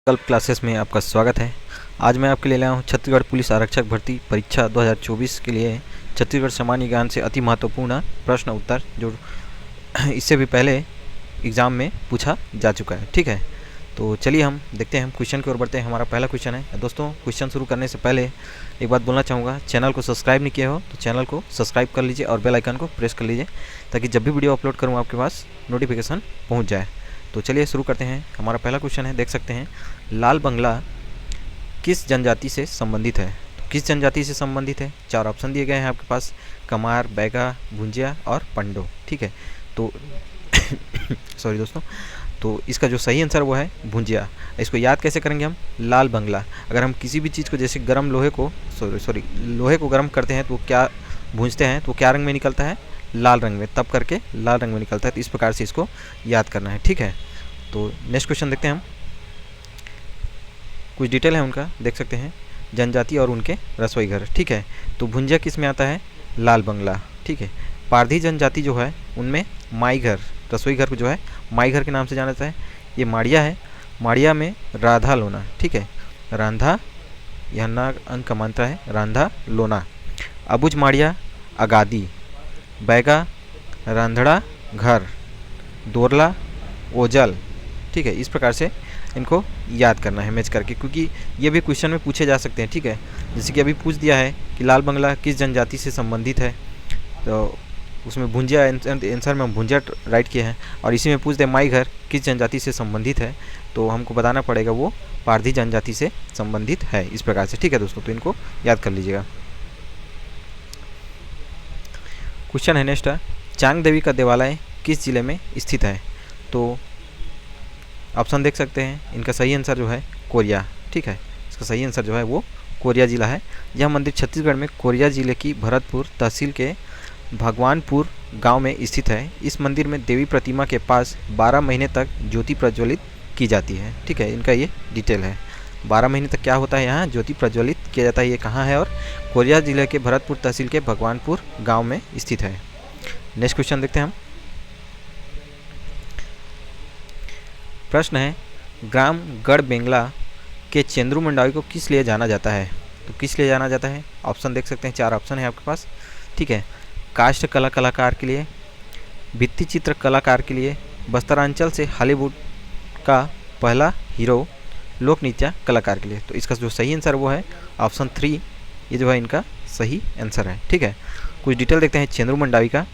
कल्प क्लासेस में आपका स्वागत है। आज मैं आपके लिए लाया हूँ छत्तीसगढ़ पुलिस आरक्षक भर्ती परीक्षा 2024 के लिए छत्तीसगढ़ सामान्य ज्ञान से अति महत्वपूर्ण प्रश्न उत्तर जो इससे भी पहले एग्ज़ाम में पूछा जा चुका है। ठीक है, तो चलिए हम देखते हैं, हम क्वेश्चन की ओर बढ़ते हैं। हमारा पहला क्वेश्चन है। दोस्तों, क्वेश्चन शुरू करने से पहले एक बात बोलना चाहूँगा, चैनल को सब्सक्राइब नहीं किया हो तो चैनल को सब्सक्राइब कर लीजिए और बेल आइकन को प्रेस कर लीजिए ताकि जब भी वीडियो अपलोड करूँ आपके पास नोटिफिकेशन पहुँच जाए। तो चलिए शुरू करते हैं। हमारा पहला क्वेश्चन है, देख सकते हैं, लाल बंगला किस जनजाति से संबंधित है? तो किस जनजाति से संबंधित है? चार ऑप्शन दिए गए हैं आपके पास, कमार, बैगा, भुंजिया और पंडो। ठीक है, तो सॉरी दोस्तों, तो इसका जो सही आंसर वो है भुंजिया। इसको याद कैसे करेंगे हम? लाल बंगला। अगर हम किसी भी चीज़ को, जैसे गर्म लोहे को लोहे को गर्म करते हैं तो क्या भूंजते हैं तो क्या रंग में निकलता है? लाल रंग में, तब करके लाल रंग में निकलता है। तो इस प्रकार से इसको याद करना है। ठीक है, तो नेक्स्ट क्वेश्चन देखते हैं हम। कुछ डिटेल है उनका, देख सकते हैं, जनजाति और उनके रसोई घर। ठीक है, तो भुंजिया किस में आता है? लाल बंगला। ठीक है, पारधी जनजाति जो है उनमें माई घर, रसोई घर को जो है माई घर के नाम से जाना जाता है। ये माड़िया है, माड़िया में राधा लोना। ठीक है, रांधा, यह ना अंक का मंत्र है, रांधा लोना। अबुझ माड़िया अगादी, बैगा रांधड़ा घर, दोरला ओजल। ठीक है, इस प्रकार से इनको याद करना है मैच करके, क्योंकि ये भी क्वेश्चन में पूछे जा सकते हैं। ठीक है, जैसे कि अभी पूछ दिया है कि लाल बंगला किस जनजाति से संबंधित है, तो उसमें भुंजिया आंसर में हम भुंजिया राइट किए हैं, और इसी में पूछ दे माई घर किस जनजाति से संबंधित है, तो हमको बताना पड़ेगा वो पारधी जनजाति से संबंधित है, इस प्रकार से। ठीक है दोस्तों, तो इनको याद कर लीजिएगा। क्वेश्चन है नेक्स्ट, चांग देवी का देवालय किस जिले में स्थित है? तो ऑप्शन देख सकते हैं, इनका सही आंसर जो है कोरिया। ठीक है, इसका सही आंसर जो है वो कोरिया जिला है। यह मंदिर छत्तीसगढ़ में कोरिया जिले की भरतपुर तहसील के भगवानपुर गांव में स्थित है। इस मंदिर में देवी प्रतिमा के पास 12 महीने तक ज्योति प्रज्वलित की जाती है। ठीक है, इनका ये डिटेल है, 12 महीने तक क्या होता है यहाँ ज्योति प्रज्वलित किया जाता है। ये कहाँ है? और कोरिया जिले के भरतपुर तहसील के भगवानपुर गाँव में स्थित है। नेक्स्ट क्वेश्चन देखते हैं हम। प्रश्न है, ग्राम गढ़बेंगला के चेंद्रू मंडावी को किस लिए जाना जाता है? तो किस लिए जाना जाता है? ऑप्शन देख सकते हैं, चार ऑप्शन है आपके पास। ठीक है, काष्ठ कला कलाकार के लिए, भित्ति चित्र कलाकार के लिए, बस्तरांचल से हॉलीवुड का पहला हीरो, लोक नृत्य कलाकार के लिए। तो इसका जो सही आंसर वो है ऑप्शन 3, ये जो है इनका सही आंसर है। ठीक है, कुछ डिटेल देखते हैं। चेंद्रू मंडावी का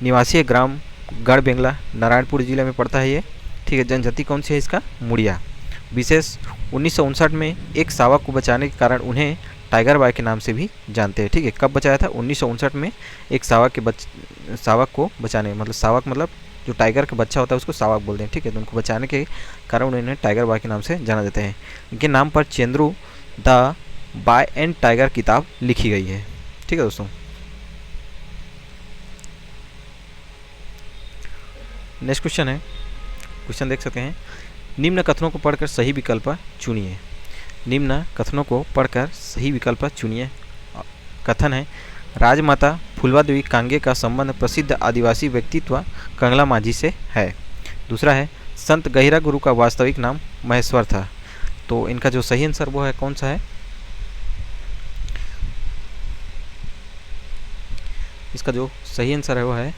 निवासी ग्राम गढ़बेंगला नारायणपुर जिले में पड़ता है ये। ठीक है, जनजाति कौन सी है इसका? मुड़िया। विशेष 1959 में एक सावक को बचाने के कारण उन्हें टाइगर बॉय के नाम से भी जानते हैं। ठीक है, कब बचाया था? 1959 में एक सावक को बचाने, मतलब सावक मतलब जो टाइगर का बच्चा होता है उसको सावक बोलते हैं। ठीक है, तो उनको बचाने के कारण उन्हें टाइगर बॉय के नाम से जाना जाता है। इनके नाम पर Chendru the boy and tiger किताब लिखी गई है। ठीक है दोस्तों, नेक्स्ट क्वेश्चन है। क्वेश्चन देख सकते हैं, निम्न कथनों को पढ़कर सही विकल्प चुनिए। निम्न कथनों को पढ़कर सही विकल्प चुनिए। कथन है, राजमाता फुलवा देवी कांगे का संबंध प्रसिद्ध आदिवासी व्यक्तित्व कंगला माझी से है। दूसरा है, संत गहिरा गुरु का वास्तविक नाम महेश्वर था। तो इनका जो सही आंसर वो है कौन सा है? इसका जो सही आंसर है वो है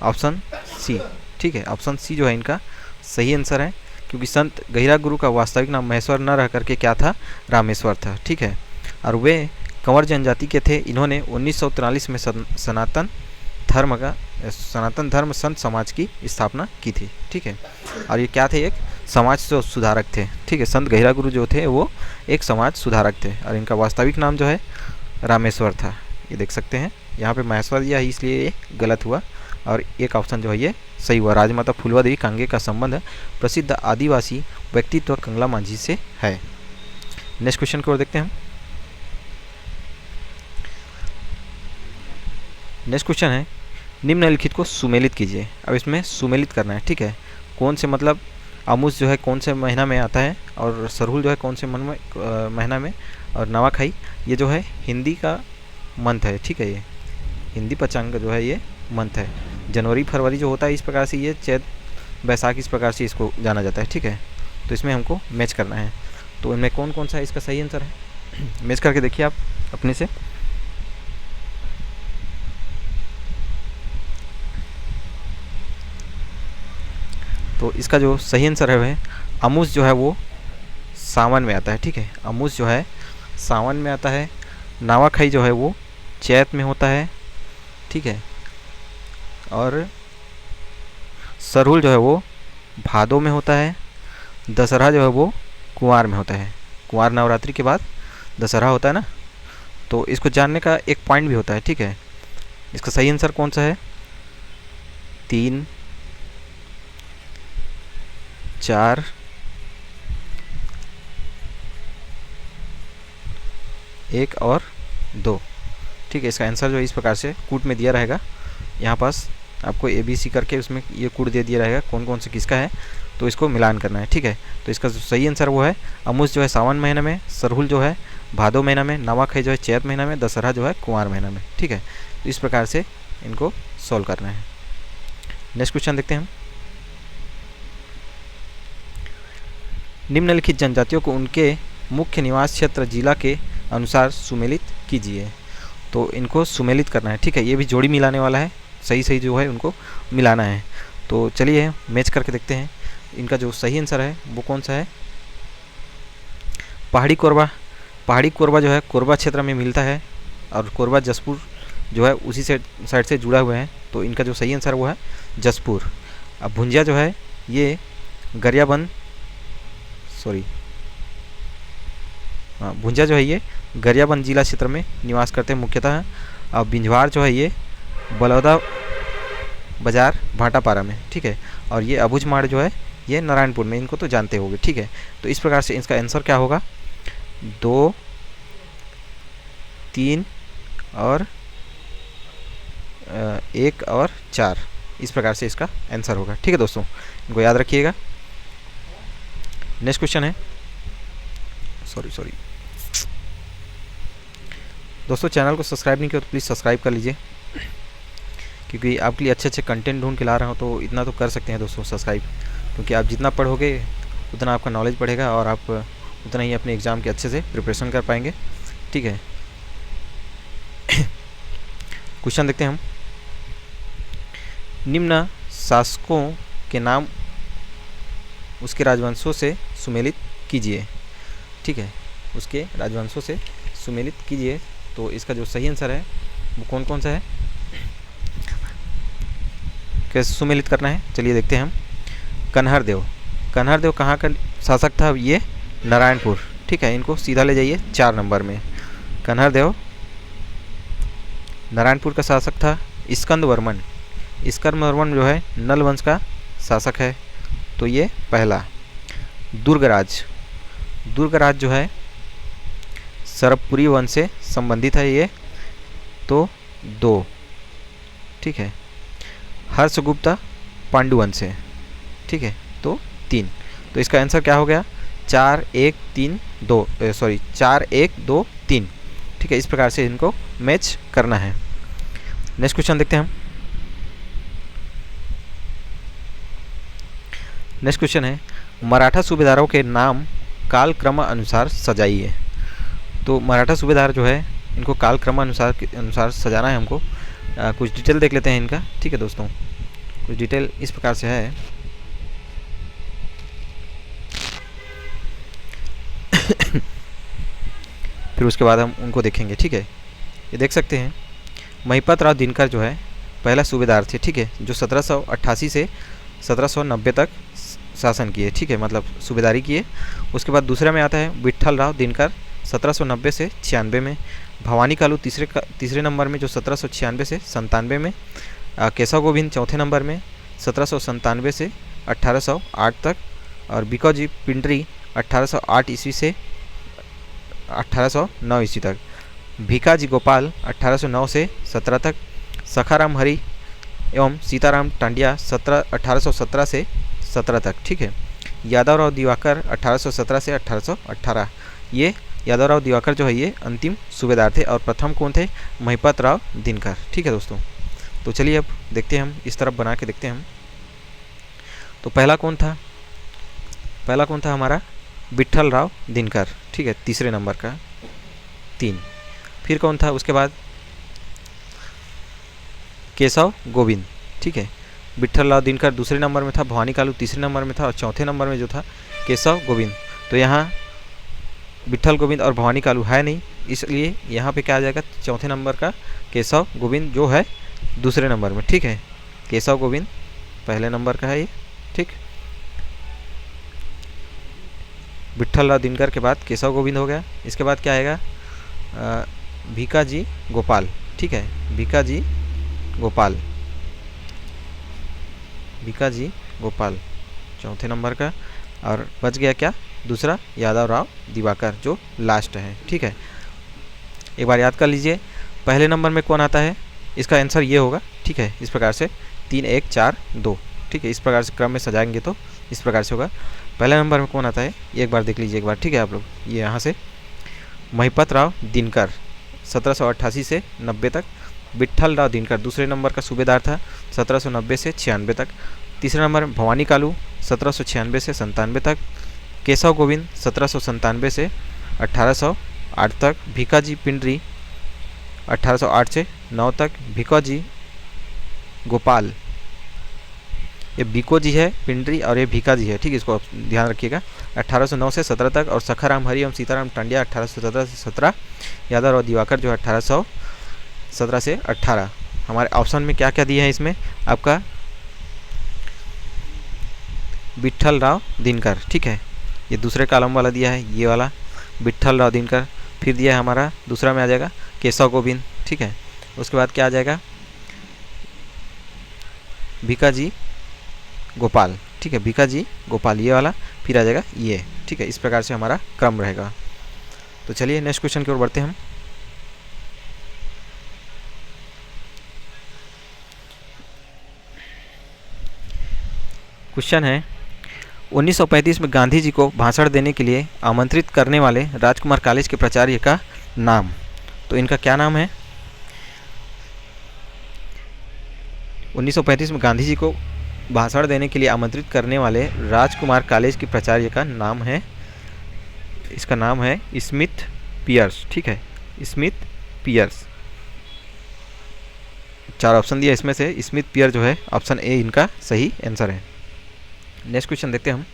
ऑप्शन सी। ठीक है, ऑप्शन सी जो है इनका सही आंसर है, क्योंकि संत गहिरा गुरु का वास्तविक नाम महेश्वर न रह करके क्या था? रामेश्वर था। ठीक है, और वे कंवर जनजाति के थे। इन्होंने 1943 में सनातन धर्म संत समाज की स्थापना की थी। ठीक है, और ये क्या थे? एक समाज सुधारक थे। ठीक है, संत गहिरा गुरु जो थे वो एक समाज सुधारक थे, और इनका वास्तविक नाम जो है रामेश्वर था। ये देख सकते हैं, यहाँ पे महेश्वर दिया है इसलिए ये गलत हुआ, और एक ऑप्शन जो है ये सही हुआ। राजमाता फुलवा देवी कांगे का संबंध प्रसिद्ध आदिवासी व्यक्तित्व कंगला माझी से है। नेक्स्ट क्वेश्चन की ओर देखते हैं हम। नेक्स्ट क्वेश्चन है, निम्नलिखित को सुमेलित कीजिए। अब इसमें सुमेलित करना है। ठीक है, कौन से, मतलब आमूस जो है कौन से महीना में आता है, और सरहुल जो है कौन से महीना में, और नवाखाई ये जो है हिंदी का मंथ है। ठीक है, ये हिंदी पंचांग जो है ये मंथ है। जनवरी फरवरी जो होता है इस प्रकार से, ये चैत बैसाख इस प्रकार से इसको जाना जाता है। ठीक है, तो इसमें हमको मैच करना है। तो इनमें कौन कौन सा इसका सही आंसर है, मैच करके देखिए आप अपने से। तो इसका जो सही आंसर है वह अमुस जो है वो सावन में आता है। ठीक है, अमुस जो है सावन में आता है। नावाखाई जो है वो चैत में होता है। ठीक है, और सरहुल जो है वो भादों में होता है। दशहरा जो है वो कुंवार में होता है। कुंवार नवरात्रि के बाद दशहरा होता है ना, तो इसको जानने का एक पॉइंट भी होता है। ठीक है, इसका सही आंसर कौन सा है, 3, 4, 1 और 2। ठीक है, इसका आंसर जो है इस प्रकार से कूट में दिया रहेगा। यहाँ पास आपको ABC करके उसमें ये कूट दे दिया रहेगा कौन कौन से किसका है, तो इसको मिलान करना है। ठीक है, तो इसका जो सही आंसर वो है अमुस जो है सावन महीने में, सरहुल जो है भादो महीना में, नवाखाई जो है चैत महीना में, दशहरा जो है कुंवार महीना में। ठीक है, तो इस प्रकार से इनको सॉल्व करना है। नेक्स्ट क्वेश्चन देखते हैं हम। निम्नलिखित जनजातियों को उनके मुख्य निवास क्षेत्र जिला के अनुसार सुमेलित कीजिए। तो इनको सुमेलित करना है। ठीक है, ये भी जोड़ी मिलाने वाला है, सही सही जो है उनको मिलाना है। तो चलिए मैच करके देखते हैं इनका जो सही आंसर है वो कौन सा है। पहाड़ी कोरबा, पहाड़ी कोरबा जो है कोरबा क्षेत्र में मिलता है, और कोरबा जसपुर जो है उसी से साइड से जुड़ा हुआ है। तो इनका जो सही आंसर वो है जसपुर। अब भुंजिया जो है ये गरियाबंद, सॉरी हाँ, भुंजिया जो है ये गरियाबंद जिला क्षेत्र में निवास करते हैं मुख्यतः। अब बिंझवार जो है ये बलौदा बाजार भाटापारा में। ठीक है, और ये अबुझमाड़ जो है ये नारायणपुर में, इनको तो जानते होंगे। ठीक है, तो इस प्रकार से इसका आंसर क्या होगा, 2, 3 और 1 और 4, इस प्रकार से इसका आंसर होगा। ठीक है दोस्तों, इनको याद रखिएगा। नेक्स्ट क्वेश्चन है, सॉरी दोस्तों, चैनल को सब्सक्राइब नहीं किया तो प्लीज़ सब्सक्राइब कर लीजिए, क्योंकि आपके लिए अच्छे अच्छे कंटेंट ढूंढ के ला रहा हूँ। तो इतना तो कर सकते हैं दोस्तों सब्सक्राइब, क्योंकि आप जितना पढ़ोगे उतना आपका नॉलेज बढ़ेगा और आप उतना ही अपने एग्ज़ाम के अच्छे से प्रिपरेशन कर पाएंगे। ठीक है, क्वेश्चन देखते हैं हम। निम्न शासकों के नाम उसके राजवंशों से सुमेलित कीजिए। ठीक है, उसके राजवंशों से सुमेलित कीजिए। तो इसका जो सही आंसर है वो कौन कौन सा है, कैसे सुमेलित करना है चलिए देखते हैं हम। कन्हरदेव, कन्हरदेव कहाँ का शासक था, ये नारायणपुर। ठीक है, इनको सीधा ले जाइए 4 नंबर में। कन्हरदेव नारायणपुर का शासक था। स्कंदवर्मन, स्कंदवर्मन जो है नल वंश का शासक है, तो ये पहला। दुर्गराज, दुर्गराज जो है सरबपुरी वंश से संबंधित है, ये तो 2। ठीक है, हर्षगुप्ता पांडुवंश से। ठीक है, तो 3। तो इसका आंसर क्या हो गया, 4, 1, 3, 2, 4, 1, 2, 3। ठीक है, इस प्रकार से इनको मैच करना है। नेक्स्ट क्वेश्चन देखते हैं हम। नेक्स्ट क्वेश्चन है, मराठा सूबेदारों के नाम कालक्रम अनुसार सजाइए। तो मराठा सूबेदार जो है इनको कालक्रम अनुसार सजाना है हमको। कुछ डिटेल देख लेते हैं इनका। ठीक है दोस्तों, कुछ डिटेल इस प्रकार से है। फिर उसके बाद हम उनको देखेंगे। ठीक है, ये देख सकते हैं महिपत राव दिनकर जो है पहला सूबेदार थे। ठीक है, जो 1788 से 1790 तक शासन किए। ठीक है, मतलब सूबेदारी किए। उसके बाद दूसरे में आता है विट्ठल राव दिनकर 1790 से 96 में। भवानी कालू तीसरे नंबर में जो 1796 से 97 में। केशव गोविंद चौथे नंबर में 1797 से 1808 तक। और बिकाजी पिंडरी 1808 ईस्वी से 1809 ईस्वी तक। भिकाजी गोपाल 1809 से 17 तक। सखाराम हरि एवं सीताराम टांडिया 1817 से 17 तक। ठीक है, यादवराव दिवाकर 1817 से 1818। ये यादवराव दिवाकर जो है ये अंतिम सूबेदार थे, और प्रथम कौन थे, महिपत राव दिनकर। ठीक है दोस्तों, तो चलिए अब देखते हैं हम, इस तरफ बना के देखते हैं हम। तो पहला कौन था, पहला कौन था हमारा, विट्ठल राव दिनकर, ठीक है, तीसरे नंबर का 3। फिर कौन था उसके बाद, केशव गोविंद, ठीक है, विट्ठल राव दिनकर दूसरे नंबर में था, भवानी कालू तीसरे नंबर में था और चौथे नंबर में जो था केशव गोविंद। तो यहाँ विट्ठल गोविंद और भवानी कालू है नहीं, इसलिए यहाँ पे क्या आ जाएगा, चौथे नंबर का केशव गोविंद जो है दूसरे नंबर में, ठीक है, केशव गोविंद पहले नंबर का है ये, ठीक। विट्ठल राव दिनकर के बाद केशव गोविंद हो गया। इसके बाद क्या आएगा, भीकाजी गोपाल, ठीक है, भीकाजी गोपाल, भीकाजी गोपाल चौथे नंबर का। और बच गया क्या, दूसरा यादव राव दिवाकर जो लास्ट है, ठीक है। एक बार याद कर लीजिए, पहले नंबर में कौन आता है, इसका आंसर ये होगा, ठीक है, इस प्रकार से 3 1 4 2, ठीक है, इस प्रकार से क्रम में सजाएंगे तो इस प्रकार से होगा। पहले नंबर में कौन आता है ये एक बार देख लीजिए एक बार, ठीक है आप लोग, ये यहाँ से महिपत राव दिनकर 1788 से 90 तक, विट्ठल राव दिनकर दूसरे नंबर का सूबेदार था 1790 से 96 तक, तीसरे नंबर में भवानी कालू 1796 से 97 तक, केशव गोविंद 1797 से 1808 तक, भीकाजी पिंडरी 1808 से 9 तक, भीकाजी गोपाल, ये बीको जी है पिंडरी और ये भीका जी है, ठीक है, इसको आप ध्यान रखिएगा, 1809 से 17 तक, और सखाराम हरि एवं सीताराम टांडिया 1817 से 17, यादव और दिवाकर जो है 1817 से 18। हमारे ऑप्शन में क्या क्या दिए हैं इसमें आपका, विट्ठल राव दिनकर, ठीक है, ये दूसरे कॉलम वाला दिया है, ये वाला विट्ठल राव दिनकर। फिर दिया है हमारा दूसरा में आ जाएगा केशव गोविंद, ठीक है, उसके बाद क्या आ जाएगा, भीकाजी गोपाल, ठीक है, भीकाजी गोपाल ये वाला, फिर आ जाएगा ये, ठीक है, इस प्रकार से हमारा क्रम रहेगा। तो चलिए नेक्स्ट क्वेश्चन की ओर बढ़ते हैं हम। क्वेश्चन है 1935 में गांधी जी को भाषण देने के लिए आमंत्रित करने वाले राजकुमार कॉलेज के प्राचार्य का नाम, तो इनका क्या नाम है। 1935 में गांधी जी को भाषण देने के लिए आमंत्रित करने वाले राजकुमार कॉलेज के प्राचार्य का नाम है, इसका नाम है स्मिथ पियर्स, ठीक है, स्मिथ पियर्स। 4 ऑप्शन दिया, इसमें से स्मिथ पियर जो है ऑप्शन ए इनका सही आंसर है। नेक्स्ट क्वेश्चन देखते हैं हम।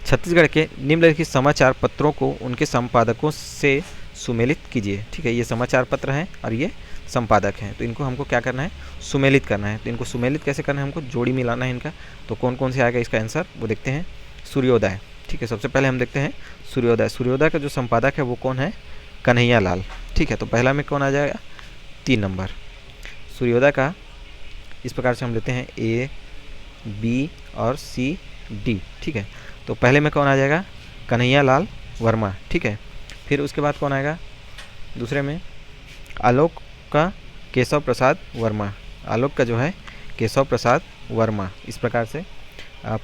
छत्तीसगढ़ के निम्नलिखित समाचार पत्रों को उनके संपादकों से सुमेलित कीजिए, ठीक है, ये समाचार पत्र हैं और ये संपादक हैं, तो इनको हमको क्या करना है, सुमेलित करना है। तो इनको सुमेलित कैसे करना है, हमको जोड़ी मिलाना है इनका। तो कौन कौन से आएगा इसका आंसर वो देखते हैं। सूर्योदय, ठीक है, सबसे पहले हम देखते हैं सूर्योदय। सूर्योदय का जो संपादक है वो कौन है, कन्हैया लाल, ठीक है। तो पहला में कौन आ जाएगा, 3 नंबर सूर्योदय का। इस प्रकार से हम लेते हैं ए बी और सी डी, ठीक है। तो पहले में कौन आ जाएगा, कन्हैया लाल वर्मा, ठीक है। फिर उसके बाद कौन आएगा, दूसरे में आलोक का केशव प्रसाद वर्मा, आलोक का जो है केशव प्रसाद वर्मा। इस प्रकार से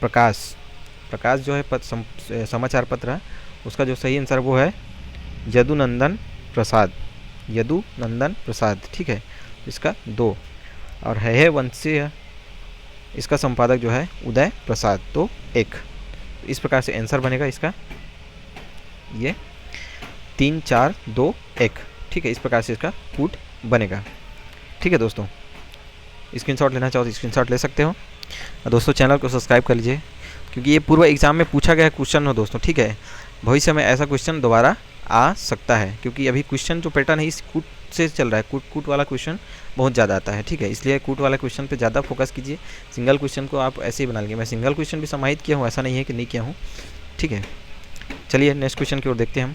प्रकाश जो है समाचार पत्र है, उसका जो सही आंसर वो है यदुनंदन प्रसाद, यदुनंदन प्रसाद, ठीक है, इसका 2। और है वंशीय, इसका संपादक जो है उदय प्रसाद, तो 1। इस प्रकार से आंसर बनेगा इसका ये 3 4 2 1, ठीक है। इस प्रकार से इसका कूट बनेगा, ठीक है दोस्तों। स्क्रीनशॉट लेना चाहो तो स्क्रीनशॉट ले सकते हो। और दोस्तों चैनल को सब्सक्राइब कर लीजिए, क्योंकि ये पूर्व एग्जाम में पूछा गया क्वेश्चन हो दोस्तों, ठीक है। भविष्य में ऐसा क्वेश्चन दोबारा आ सकता है, क्योंकि अभी क्वेश्चन जो पैटर्न है इस कूट से चल रहा है, कूट वाला क्वेश्चन बहुत ज़्यादा आता है, ठीक है। इसलिए कूट वाला क्वेश्चन पे ज़्यादा फोकस कीजिए। सिंगल क्वेश्चन को आप ऐसे ही बना लेंगे। मैं सिंगल क्वेश्चन भी समाहित किया हूँ, ऐसा नहीं है कि नहीं किया हूँ, ठीक है। चलिए नेक्स्ट क्वेश्चन की ओर देखते हैं हम।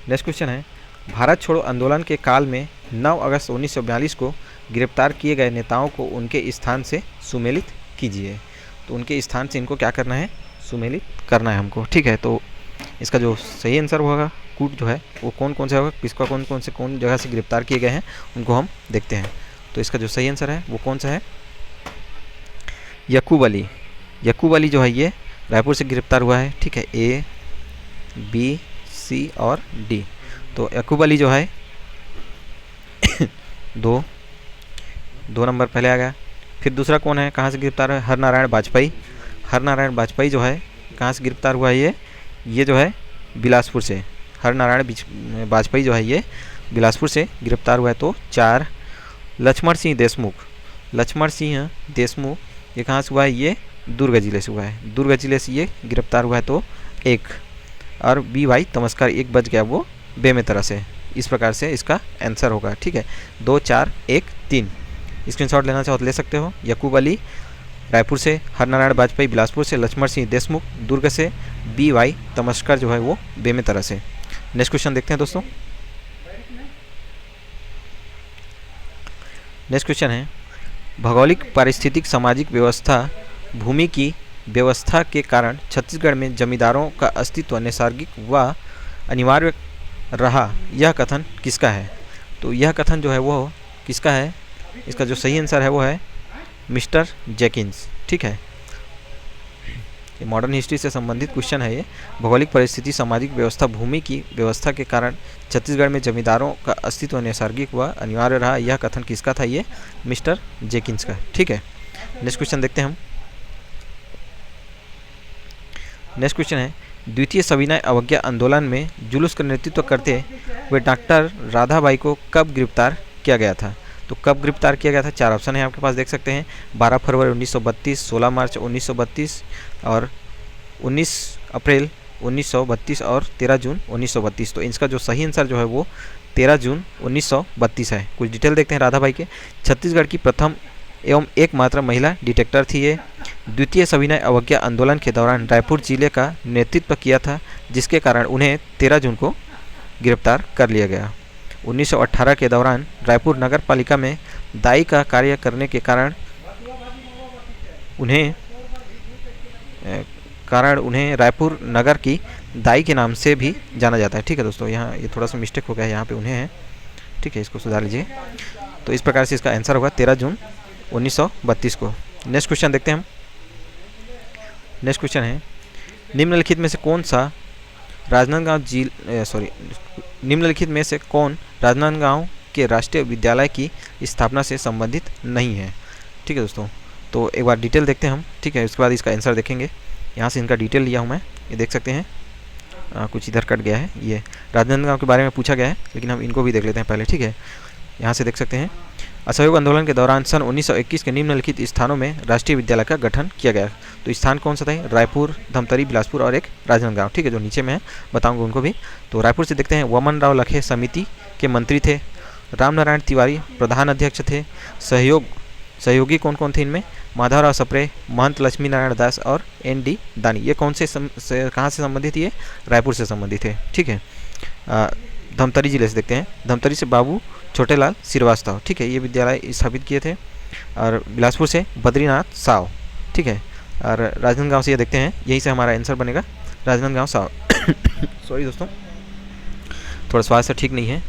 नेक्स्ट क्वेश्चन है, भारत छोड़ो आंदोलन के काल में 9 अगस्त 1942 को गिरफ्तार किए गए नेताओं को उनके स्थान से सुमेलित कीजिए। तो उनके स्थान से इनको क्या करना है, सुमेलित करना है हमको, ठीक है। तो इसका जो सही आंसर होगा कूट जो है वो कौन कौन से होगा, किसका कौन जगह से गिरफ्तार किए गए हैं उनको हम देखते हैं। तो इसका जो सही आंसर है वो कौन सा है, यकूब अली। यकूब अली जो है ये रायपुर से गिरफ्तार हुआ है, ठीक है, ए बी सी और डी। तो यकूब अली जो है 2 नंबर पहले आ गया। फिर दूसरा कौन है, कहाँ से गिरफ्तार है, हरनारायण वाजपेयी, हरनारायण वाजपेयी जो है कहाँ से गिरफ्तार हुआ है? ये जो है बिलासपुर से। हरनारायण वाजपेयी जो है ये बिलासपुर से गिरफ्तार हुआ है। तो 4 लक्ष्मण सिंह देशमुख ये कहाँ से हुआ है? ये दुर्ग जिले से हुआ है। दुर्ग जिले से ये गिरफ्तार हुआ है। तो 1 और BY तमस्कर 1 बच गया वो बेमेतरा से। इस प्रकार से इसका आंसर होगा। ठीक है, 2 4 1 3। स्क्रीनशॉट लेना चाहो तो ले सकते हो। यकूब अली रायपुर से, हरनारायण वाजपेयी बिलासपुर से, लक्ष्मण सिंह देशमुख दुर्ग से, BY तमस्कर जो है वो बेमेतरा से। नेक्स्ट क्वेश्चन देखते हैं दोस्तों। नेक्स्ट क्वेश्चन है, भौगोलिक पारिस्थितिक सामाजिक व्यवस्था भूमि की व्यवस्था के कारण छत्तीसगढ़ में जमींदारों का अस्तित्व नैसर्गिक व अनिवार्य रहा, यह कथन किसका है? तो यह कथन जो है वो किसका है? इसका जो सही आंसर है वो है मिस्टर जेकिंस। ठीक है, ये मॉडर्न हिस्ट्री से संबंधित क्वेश्चन है। ये भौगोलिक परिस्थिति सामाजिक व्यवस्था भूमि की व्यवस्था के कारण छत्तीसगढ़ में जमींदारों का अस्तित्व नैसर्गिक व अनिवार्य रहा, यह कथन किसका था? ये मिस्टर जेकिंस का। ठीक है, नेक्स्ट क्वेश्चन देखते हैं हम। नेक्स्ट क्वेश्चन है, द्वितीय सविनय अवज्ञा आंदोलन में जुलूस का नेतृत्व करते हुए डॉक्टर राधाबाई को कब गिरफ्तार किया गया था? तो कब गिरफ्तार किया गया था? 4 ऑप्शन है आपके पास, देख सकते हैं। 12 फरवरी 1932, 16 मार्च 1932 और 19 अप्रैल 1932 और 13 जून 1932। तो इसका जो सही आंसर जो है वो 13 जून 1932 है। कुछ डिटेल देखते हैं राधाबाई के। छत्तीसगढ़ की प्रथम एवं एकमात्र महिला डिटेक्टर थी ये। द्वितीय सविनय अवज्ञा आंदोलन के दौरान रायपुर जिले का नेतृत्व किया था, जिसके कारण उन्हें 13 जून को गिरफ्तार कर लिया गया। 1918 के दौरान रायपुर नगर पालिका में दाई का कार्य करने के कारण उन्हें रायपुर नगर की दाई के नाम से भी जाना जाता है। ठीक है दोस्तों, यहाँ ये थोड़ा सा मिस्टेक हो गया है, यहाँ पे उन्हें है। ठीक है, इसको सुधार लीजिए। तो इस प्रकार से इसका आंसर होगा 13 जून 1932 को। नेक्स्ट क्वेश्चन देखते हैं हम। नेक्स्ट क्वेश्चन है, निम्नलिखित में से कौन राजनांदगांव के राष्ट्रीय विद्यालय की स्थापना से संबंधित नहीं है? ठीक है दोस्तों, तो एक बार डिटेल देखते हैं हम। ठीक है, उसके बाद इसका आंसर देखेंगे। यहाँ से इनका डिटेल लिया हूँ मैं, ये देख सकते हैं। कुछ इधर कट गया है, ये राजनांदगांव के बारे में पूछा गया है, लेकिन हम इनको भी देख लेते हैं पहले। ठीक है, यहाँ से देख सकते हैं। असहयोग आंदोलन के दौरान सन 1921 के निम्नलिखित स्थानों में राष्ट्रीय विद्यालय का गठन किया गया। तो स्थान कौन सा था? रायपुर, धमतरी, बिलासपुर और एक राजनांदगांव। ठीक है, जो नीचे में है बताऊंगा उनको भी। तो रायपुर से देखते हैं, वामन राव लखे समिति के मंत्री थे, रामनारायण तिवारी प्रधान अध्यक्ष थे। सहयोगी कौन कौन थे इनमें? माधवराव सप्रे, महंत लक्ष्मी नारायण दास और ND दानी। ये कौन से कहाँ से संबंधित? ये रायपुर से संबंधित है। ठीक है, धमतरी जिले से देखते हैं। धमतरी से बाबू छोटेलाल श्रीवास्तव। ठीक है, ये विद्यालय स्थापित किए थे। और बिलासपुर से बद्रीनाथ साव। ठीक है, और राजनांदगांव से ये देखते हैं, यहीं से हमारा आंसर बनेगा राजनांदगांव साव। सॉरी दोस्तों, थोड़ा स्वास्थ्य ठीक नहीं है।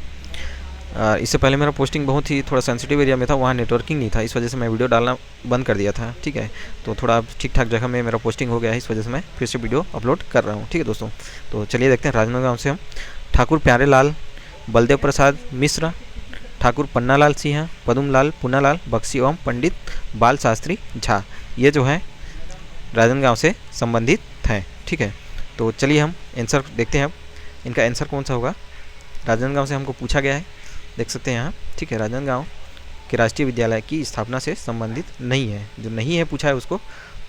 इससे पहले मेरा पोस्टिंग बहुत ही थोड़ा सेंसिटिव एरिया में था, वहाँ नेटवर्किंग नहीं था, इस वजह से मैं वीडियो डालना बंद कर दिया था। ठीक है, तो थोड़ा ठीक ठाक जगह में मेरा पोस्टिंग हो गया है, इस वजह से मैं फिर से वीडियो अपलोड कर रहा हूँ। ठीक है दोस्तों, तो चलिए देखते हैं राजनांदगांव से हम। ठाकुर प्यारेलाल, बलदेव प्रसाद मिश्र, ठाकुर पन्नालाल सिंह, पदुमलाल पुन्नालाल बख्शी एवं पंडित बाल शास्त्री झा, ये जो है राजनांदगांव से संबंधित हैं। ठीक है, तो चलिए हम आंसर देखते हैं। अब इनका आंसर कौन सा होगा? राजनांदगांव से हमको पूछा गया है, देख सकते हैं यहाँ। ठीक है, राजनांदगांव के राष्ट्रीय विद्यालय की स्थापना से संबंधित नहीं है। जो नहीं है पूछा है उसको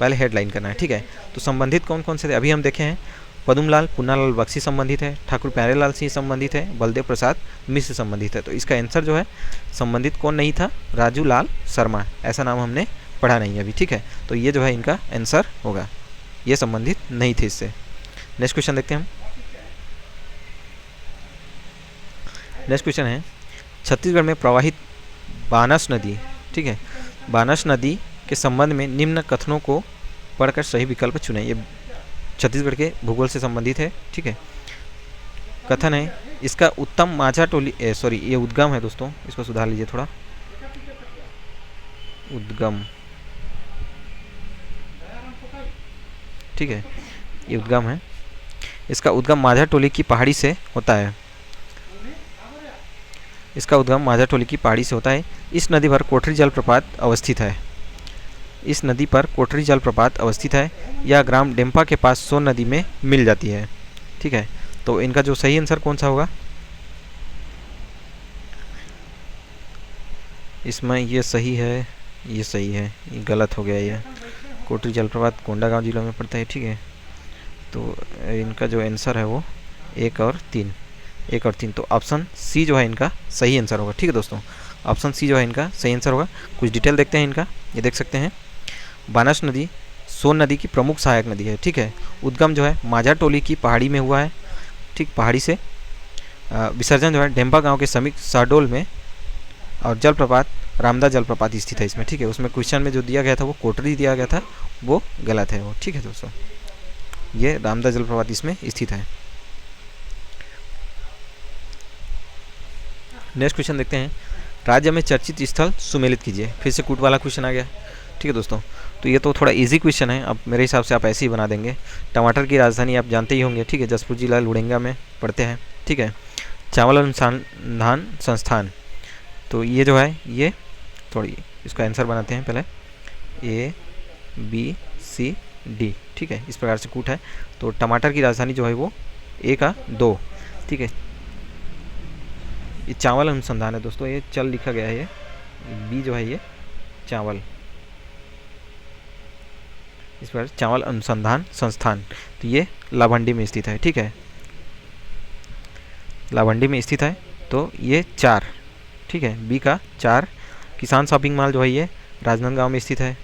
पहले हेडलाइन करना है। ठीक है, तो संबंधित कौन कौन से थे अभी हम देखे हैं। पदुमलाल पुन्नालाल बख्शी संबंधित है, ठाकुर प्यारेलाल सिंह संबंधित है, बलदेव प्रसाद मिश्र संबंधित है। तो इसका आंसर जो है संबंधित कौन नहीं था? राजू लाल शर्मा, ऐसा नाम हमने पढ़ा नहीं अभी। ठीक है, तो ये जो है इनका आंसर होगा, ये संबंधित नहीं थे इससे। नेक्स्ट क्वेश्चन देखते हैं हम। नेक्स्ट क्वेश्चन है, छत्तीसगढ़ में प्रवाहित बानस नदी, ठीक है, बानस नदी के संबंध में निम्न कथनों को पढ़कर सही विकल्प चुनें। ये छत्तीसगढ़ के भूगोल से संबंधित है। ठीक है, कथन है, इसका उत्तम माझा टोली ये उद्गम है दोस्तों, इसको सुधार लीजिए थोड़ा। उद्गम, ठीक है, ये उद्गम है। इसका उद्गम माझा टोली की पहाड़ी से होता है। इसका उद्गम माझा टोली की पहाड़ी से होता है। इस नदी पर कोठरी जलप्रपात अवस्थित है। इस नदी पर कोठरी जलप्रपात अवस्थित है। यह ग्राम डेम्पा के पास सोन नदी में मिल जाती है। ठीक है, तो इनका जो सही आंसर कौन सा होगा? इसमें ये सही है, ये सही है, ये गलत हो गया। ये कोठरी जलप्रपात कोंडागांव जिला में पड़ता है। ठीक है, तो इनका जो आंसर है वो 1 और 3, 1 और 3, तो ऑप्शन सी जो है इनका सही आंसर होगा। ठीक है दोस्तों, ऑप्शन सी जो है इनका सही आंसर होगा। कुछ डिटेल देखते हैं इनका। ये देख सकते हैं, बानस नदी सोन नदी की प्रमुख सहायक नदी है। ठीक है, उद्गम जो है माझा टोली की पहाड़ी में हुआ है। ठीक, पहाड़ी से विसर्जन जो है डेम्बा गांव के समीप शहडोल में, और जलप्रपात रामदा जलप्रपात स्थित है इसमें। ठीक है, उसमें क्वेश्चन में जो दिया गया था वो कोटरी दिया गया था, वो गलत है वो। ठीक है दोस्तों, ये रामदा जलप्रपात इसमें स्थित है। नेक्स्ट क्वेश्चन देखते हैं, राज्य में चर्चित स्थल सुमेलित कीजिए। फिर से कूट वाला क्वेश्चन आ गया। ठीक है दोस्तों, तो ये तो थोड़ा इजी क्वेश्चन है, अब मेरे हिसाब से आप ऐसे ही बना देंगे। टमाटर की राजधानी आप जानते ही होंगे। ठीक है, जसपुर जिला लुड़ेंगा में पड़ते हैं। ठीक है, चावल अनुसंधान संस्थान, तो ये जो है ये थोड़ी इसका आंसर बनाते हैं पहले, ABCD। ठीक है, इस प्रकार से कूट है। तो टमाटर की राजधानी जो है वो 1 का 2। ठीक है, ये चावल अनुसंधान है दोस्तों, ये चल लिखा गया है। ये बी जो है ये चावल, इस पर चावल अनुसंधान संस्थान, तो ये लाभंडी में स्थित है। ठीक है, लाभंडी में स्थित है, तो ये 4। ठीक है, बी का 4। किसान शॉपिंग मॉल जो है ये राजनांदगांव में स्थित है।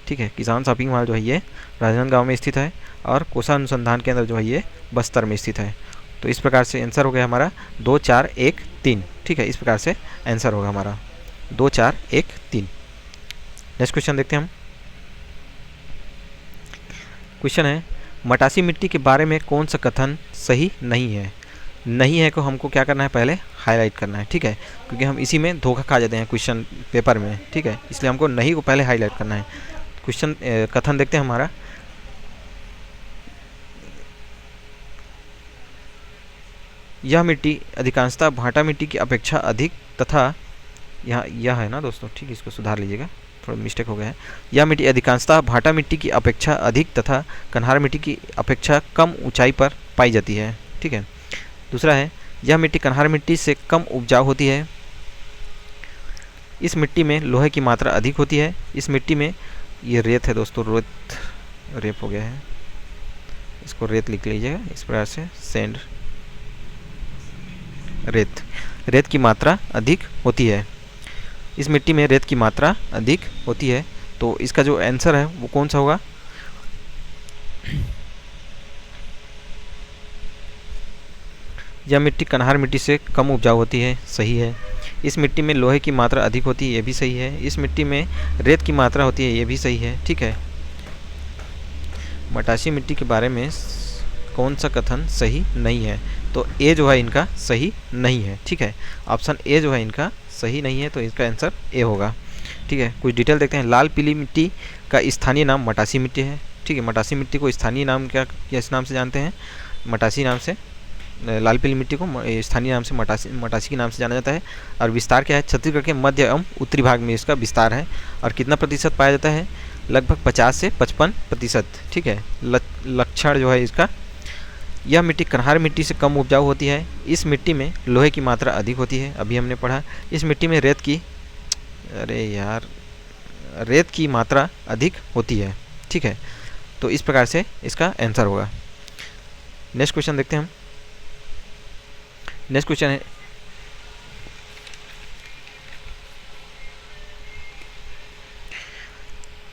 ठीक है, किसान शॉपिंग मॉल जो है ये राजनांदगांव में स्थित है, और कोसा अनुसंधान केंद्र जो है ये बस्तर में स्थित है। तो इस प्रकार से आंसर हो गया हमारा 2, 4, 1, 3। ठीक है, इस प्रकार से आंसर होगा हमारा 2, 4, 1, 3। नेक्स्ट क्वेश्चन देखते हैं हम। क्वेश्चन है, मटासी मिट्टी के बारे में कौन सा कथन सही नहीं है? नहीं है को हमको क्या करना है, पहले हाईलाइट करना है। ठीक है, क्योंकि हम इसी में धोखा खा जाते हैं क्वेश्चन पेपर में। ठीक है, इसलिए हमको नहीं को पहले हाईलाइट करना है। क्वेश्चन कथन देखते हैं हमारा, यह मिट्टी अधिकांशतः भाटा मिट्टी की अपेक्षा अधिक तथा, यहाँ यह है ना दोस्तों, ठीक है, इसको सुधार लीजिएगा, थोड़ा मिस्टेक हो गया है। यह मिट्टी अधिकांशतः भाटा मिट्टी की अपेक्षा अधिक तथा कन्हार मिट्टी की अपेक्षा कम ऊंचाई पर पाई जाती है। ठीक है, दूसरा है, यह मिट्टी कन्हार मिट्टी से कम उपजाऊ होती है। इस मिट्टी में लोहे की मात्रा अधिक होती है। इस मिट्टी में, ये रेत है दोस्तों, रेत हो गया है, इसको रेत लिख लीजिएगा इस प्रकार से, सैंड, रेत की मात्रा अधिक होती है। इस मिट्टी में रेत की मात्रा अधिक होती है, तो इसका जो आंसर है वो कौन सा होगा? यह मिट्टी कन्हार मिट्टी से कम उपजाऊ होती है, सही है। इस मिट्टी में लोहे की मात्रा अधिक होती है, ये भी सही है। इस मिट्टी में रेत की मात्रा होती है, ये भी सही है। ठीक है, मटासी मिट्टी के बारे में कौन सा कथन सही नहीं है? तो ए जो है इनका सही नहीं है। ठीक है, ऑप्शन ए जो है इनका सही नहीं है, तो इसका आंसर ए होगा। ठीक है, कुछ डिटेल देखते हैं। लाल पीली मिट्टी का स्थानीय नाम मटासी मिट्टी है। ठीक है, मटासी मिट्टी को स्थानीय नाम क्या किस नाम से जानते हैं? मटासी नाम से। लाल पीली मिट्टी को स्थानीय नाम से मटासी के नाम से जाना जाता है। और विस्तार क्या है? छत्तीसगढ़ के मध्य एवं उत्तरी भाग में इसका विस्तार है। और कितना प्रतिशत पाया जाता है? लगभग 50 से 55%। ठीक है, लक्षण जो है इसका, यह मिट्टी कन्हार मिट्टी से कम उपजाऊ होती है। इस मिट्टी में लोहे की मात्रा अधिक होती है, अभी हमने पढ़ा। इस मिट्टी में रेत की मात्रा अधिक होती है। ठीक है, तो इस प्रकार से इसका आंसर होगा। नेक्स्ट क्वेश्चन देखते हैं हम। नेक्स्ट क्वेश्चन है,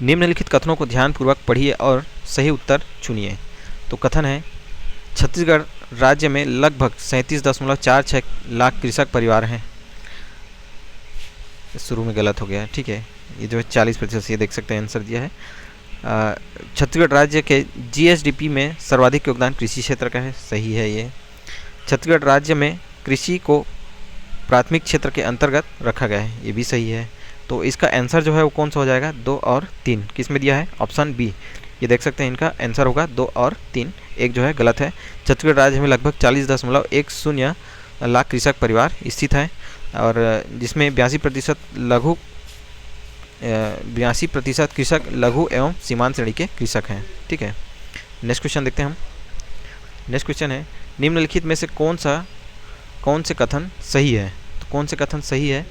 निम्नलिखित कथनों को ध्यानपूर्वक पढ़िए और सही उत्तर चुनिए। तो कथन है, छत्तीसगढ़ राज्य में लगभग 37.46 लाख कृषक परिवार हैं। शुरू में गलत हो गया है। ठीक है, ये जो 40% ये देख सकते हैं आंसर दिया है। छत्तीसगढ़ राज्य के GSDP में सर्वाधिक योगदान कृषि क्षेत्र का है, सही है ये। छत्तीसगढ़ राज्य में कृषि को प्राथमिक क्षेत्र के अंतर्गत रखा गया है, ये भी सही है। तो इसका आंसर जो है वो कौन सा हो जाएगा? 2 और 3। किस में दिया है? Option B. ये देख सकते हैं, इनका आंसर होगा 2 और 3। एक जो है गलत है। छत्तीसगढ़ राज्य में लगभग 40.10 लाख कृषक परिवार स्थित है, और जिसमें 82% लघु 82% कृषक लघु एवं सीमांत श्रेणी के कृषक हैं। ठीक है, नेक्स्ट क्वेश्चन देखते हैं हम। नेक्स्ट क्वेश्चन है, निम्नलिखित में से कौन से कथन सही है? तो कौन से कथन सही है?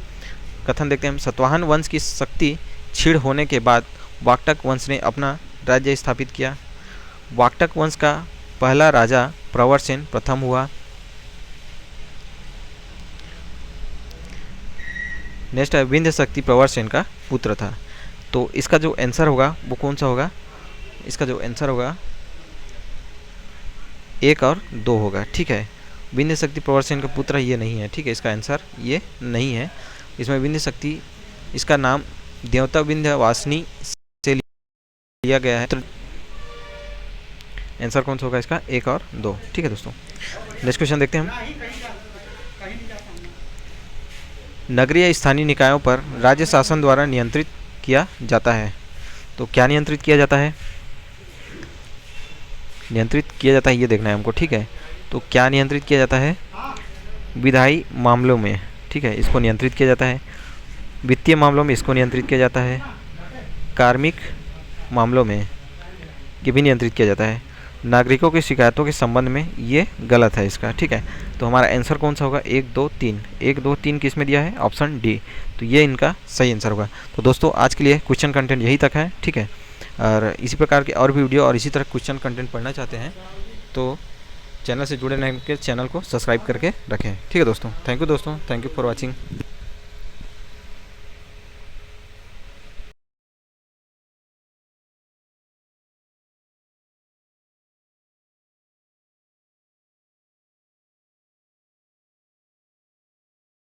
कथन देखते हैं हम। सतवाहन वंश की शक्ति क्षीण होने के बाद वाकटक वंश ने अपना राज्य स्थापित किया। वाकटक वंश का पहला राजा प्रवरसेन प्रथम हुआ। नेक्स्ट है, विंध्य शक्ति प्रवरसेन का पुत्र था। तो इसका जो आंसर होगा वो कौन सा होगा? इसका जो आंसर होगा 1 और 2 होगा। ठीक है, विंध्य शक्ति प्रवरसेन का पुत्र ये नहीं है। ठीक है, इसका आंसर ये नहीं है। इसमें विंध्य शक्ति, इसका नाम देवता विंध्यवासिनी से लिया गया है। तो आंसर कौन सा होगा इसका? 1 और 2। ठीक है दोस्तों, नेक्स्ट क्वेश्चन देखते हैं हम। नगरीय स्थानीय निकायों पर राज्य शासन द्वारा नियंत्रित किया जाता है। तो क्या नियंत्रित किया जाता है? नियंत्रित किया जाता है ये देखना है हमको। ठीक है, तो क्या नियंत्रित किया जाता है? विधायी मामलों में, ठीक है, इसको नियंत्रित किया जाता है। वित्तीय मामलों में इसको नियंत्रित किया जाता है। कार्मिक मामलों में ये भी नियंत्रित किया जाता है। नागरिकों की शिकायतों के संबंध में ये गलत है इसका। ठीक है, तो हमारा आंसर कौन सा होगा? 1, 2, 3। 1, 2, 3 किस में दिया है? Option D. तो ये इनका सही आंसर होगा। तो दोस्तों आज के लिए क्वेश्चन कंटेंट यही तक है। ठीक है, और इसी प्रकार के और भी वीडियो और इसी तरह क्वेश्चन कंटेंट पढ़ना चाहते हैं तो चैनल से जुड़े रहने के चैनल को सब्सक्राइब करके रखें। ठीक है दोस्तों, थैंक यू दोस्तों, थैंक यू फॉर वॉचिंग।